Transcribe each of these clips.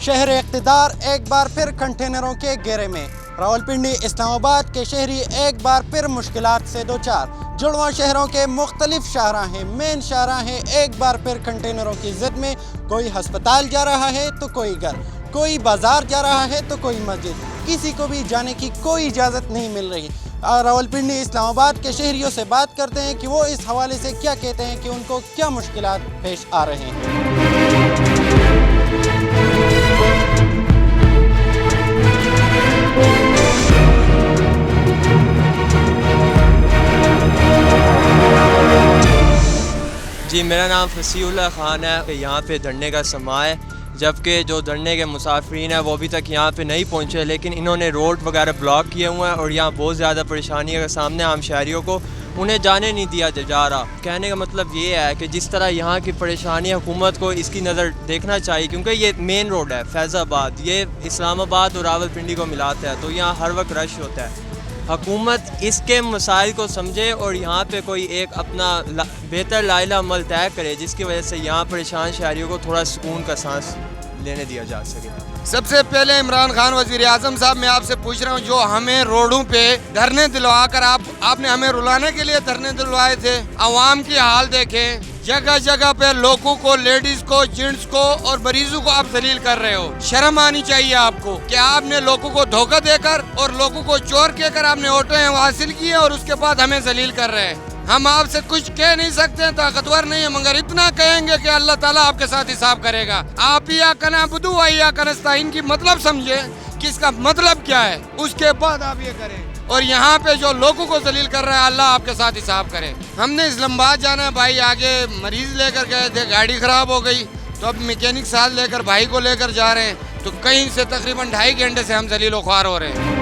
शहर इक़्तिदार एक बार फिर कंटेनरों के घेरे में। रावलपिंडी इस्लामाबाद के शहरी एक बार फिर मुश्किलात से दो चार। जुड़वा शहरों के मुख्तलिफ शाहराहें, मेन शाहराहें एक बार फिर कंटेनरों की जिद में। कोई हस्पताल जा रहा है तो कोई घर, कोई बाजार जा रहा है तो कोई मस्जिद, किसी को भी जाने की कोई इजाज़त नहीं मिल रही। रावलपिंडी इस्लामाबाद के शहरियों से बात करते हैं कि वो इस हवाले से क्या कहते हैं कि उनको क्या मुश्किलात पेश आ रहे हैं। जी, मेरा नाम फसीउल्लाह ख़ान है। यहाँ पे धरने का समा है, जबकि जो धरने के मुसाफिरीन हैं वो अभी तक यहाँ पे नहीं पहुँचे, लेकिन इन्होंने रोड वगैरह ब्लॉक किए हुए हैं और यहाँ बहुत ज़्यादा परेशानी का सामने आम शहरियों को उन्हें जाने नहीं दिया जा रहा। कहने का मतलब ये है कि जिस तरह यहाँ की परेशानी हुकूमत को इसकी नज़र देखना चाहिए, क्योंकि ये मेन रोड है फैज़ाबाद, ये इस्लामाबाद और रावलपिंडी को मिलाता है, तो यहाँ हर वक्त रश होता है। हुकूमत इसके मसाइल को समझे और यहाँ पे कोई एक अपना बेहतर लाइला अमल तय करे, जिसकी वजह से यहाँ परेशान शहरियों को थोड़ा सुकून का सांस लेने दिया जा सके। सबसे पहले इमरान खान वज़ीर आज़म साहब, मैं आपसे पूछ रहा हूँ, जो हमें रोडों पे धरने दिलवा कर आपने हमें रुलाने के लिए धरने दिलवाए थे, अवाम की हाल देखें। जगह जगह पे लोगों को, लेडीज को, जेंट्स को और मरीजों को आप जलील कर रहे हो। शर्म आनी चाहिए आपको कि आपने लोगों को धोखा देकर और लोगों को चोर कहकर आपने ऑटो हासिल किए और उसके बाद हमें जलील कर रहे हैं। हम आपसे कुछ कह नहीं सकते, ताकतवर नहीं है, मगर इतना कहेंगे कि अल्लाह ताला आपके साथ हिसाब करेगा। आप या कनाबुदु व या कनस्ताइन की मतलब समझे कि इसका मतलब क्या है, उसके बाद आप ये करें। और यहाँ पे जो लोगों को जलील कर रहा है, अल्लाह आपके साथ हिसाब करे। हमने इस्लामाबाद जाना है भाई, आगे मरीज लेकर गए थे, गाड़ी खराब हो गई, तो अब मैकेनिक साथ लेकर भाई को लेकर जा रहे हैं, तो कहीं से तकरीबन 2.5 घंटे से हम जलील ख्वार हो रहे हैं।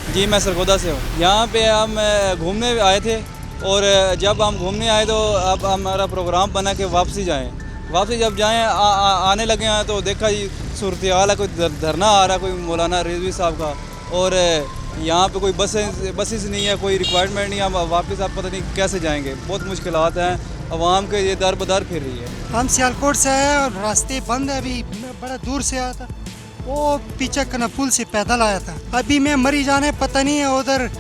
जी, मैं सरगोदा से हूँ। यहाँ पे हम घूमने आए थे और जब हम घूमने आए तो अब हमारा प्रोग्राम बना कि वापसी जाएं। वापसी जब जाएं आने लगे हैं तो देखा जी सूरत हाल है, कोई धरना आ रहा, कोई मौलाना रिजवी साहब का, और यहाँ पे कोई बसेस नहीं है, कोई रिक्वायरमेंट नहीं है। हम वापस आप पता नहीं कैसे जाएंगे, बहुत मुश्किलात हैं, अवाम के ये दर बदर फिर रही है। हम सियालकोट से आए और रास्ते बंद है, अभी बड़ा दूर से आया था, वो पीछे कनापुल से पैदल आया था। अभी मैं मरी जाने पता नहीं है, उधर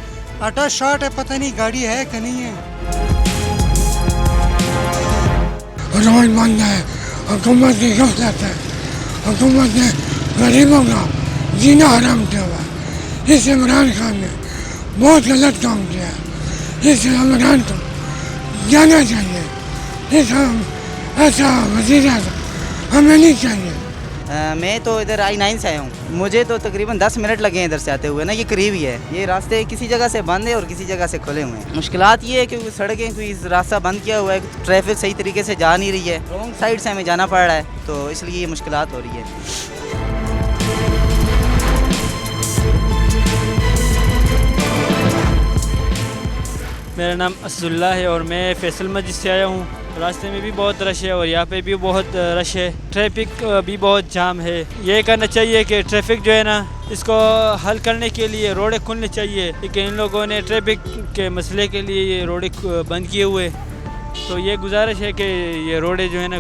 आटा शॉट है, पता नहीं गाड़ी है कि नहीं है। रोड बंद है, हुकूमत की गफलत है, हुकूमत ने गरीबों का जीना हराम किया हुआ है। इस इमरान खान ने बहुत गलत काम किया है। इस इमरान को जाना चाहिए। ऐसा वज़ीर आज़म हमें नहीं चाहिए। मैं तो इधर I9 से आया हूँ, मुझे तो तकरीबन 10 मिनट लगे हैं इधर से आते हुए ना, ये करीब ही है। ये रास्ते किसी जगह से बंद है और किसी जगह से खुले हुए हैं। मुश्किलात ये है कि सड़कें कोई रास्ता बंद किया हुआ है, ट्रैफिक सही तरीके से जा नहीं रही है, रॉन्ग साइड से हमें जाना पड़ रहा है, तो इसलिए ये मुश्किलात हो रही है। मेरा नाम असदुल्ला है और मैं फैसल मस्जिद से आया हूँ। रास्ते में भी बहुत रश है और यहाँ पे भी बहुत रश है, ट्रैफिक भी बहुत जाम है। ये करना चाहिए कि ट्रैफिक जो है ना, इसको हल करने के लिए रोडें खुलनी चाहिए, लेकिन इन लोगों ने ट्रैफिक के मसले के लिए ये रोडें बंद किए हुए, तो ये गुजारिश है कि ये रोडें जो है ना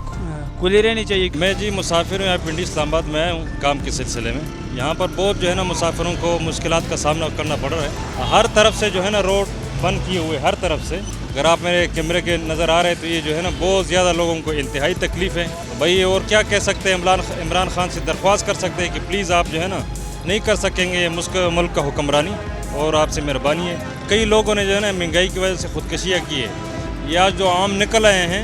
खुली रहनी चाहिए। मैं जी मुसाफिर हूँ, यहाँ पिंडी इस्लामाबाद में हूँ काम के सिलसिले में। यहाँ पर बहुत जो है ना मुसाफिरों को मुश्किलात का सामना करना पड़ रहा है। हर तरफ से जो है ना रोड बंद किए हुए, हर तरफ से। अगर आप मेरे कैमरे के नज़र आ रहे हैं तो ये जो है ना बहुत ज़्यादा लोगों को इंतहाई तकलीफ़ है भाई। और क्या कह सकते हैं, इमरान खान से दरख्वास्त कर सकते हैं कि प्लीज़ आप जो है ना नहीं कर सकेंगे ये मुल्क का हुक्मरानी, और आपसे मेहरबानी है। कई लोगों ने जो है ना महंगाई की वजह से ख़ुदकशियाँ की है, या जो आम निकल आए हैं,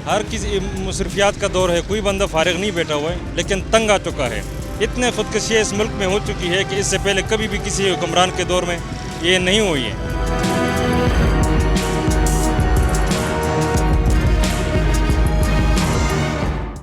हर किसी मुसरफियात का दौर है, कोई बंदा फारिग नहीं बैठा हुआ है, लेकिन तंग आ चुका है। इतने ख़ुदकशियाँ इस मुल्क में हो चुकी है कि इससे पहले कभी भी किसी हुक्मरान के दौर में ये नहीं हुई है।